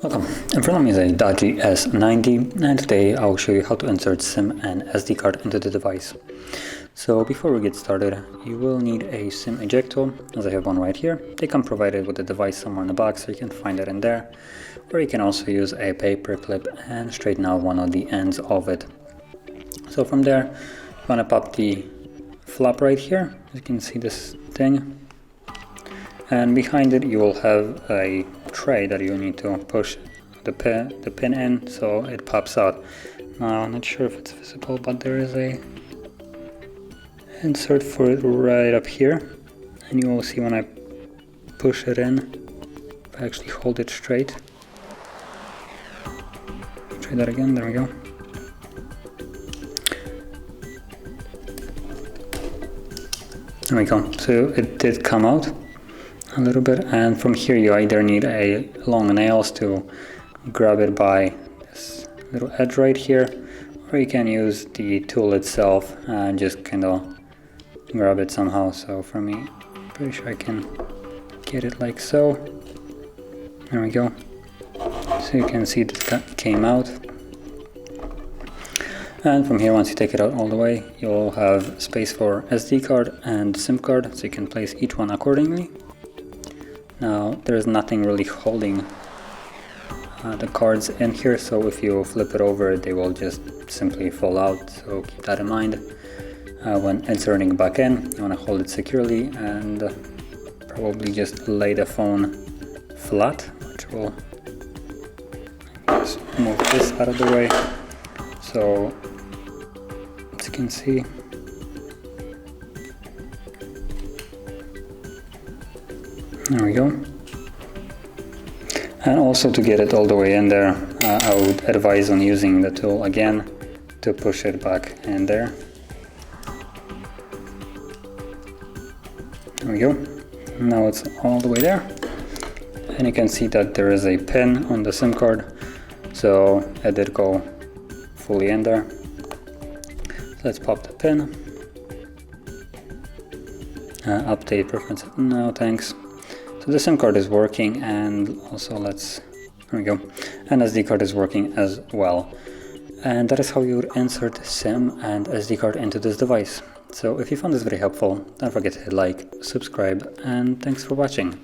Welcome, in front of me is a DOOGEE S90 and today I'll show you how to insert SIM and SD card into the device. So before we get started, you will need a SIM ejector, as I have one right here. They come provided with the device somewhere in the box, so you can find it in there. Or you can also use a paper clip and straighten out one of the ends of it. So from there, you want to pop the flap right here. You can see this thing. And behind it you will have a tray that you need to push the pin in so it pops out. Now I'm not sure if it's visible, but there is a insert for it right up here, and you will see when I push it in, if I actually hold it straight. Try that again, there we go. There we go, so it did come out a little bit, and from here you either need a long nails to grab it by this little edge right here, or you can use the tool itself and just kind of grab it somehow. So for me, I'm pretty sure I can get it like so. There we go. So you can see that came out. And from here, once you take it out all the way, you'll have space for SD card and SIM card, so you can place each one accordingly. Now, there's nothing really holding the cards in here, so if you flip it over, they will just simply fall out, so keep that in mind. When inserting back in, you want to hold it securely and probably just lay the phone flat, which will just move this out of the way. So, as you can see, there we go. And also to get it all the way in there, I would advise on using the tool again to push it back in there. There we go. Now it's all the way there. And you can see that there is a pin on the SIM card, so it did go fully in there. So let's pop the pin. Update preferences. No, thanks. So the SIM card is working, and also there we go, and SD card is working as well. And that is how you would insert SIM and SD card into this device. So if you found this very helpful, don't forget to hit like, subscribe, and thanks for watching.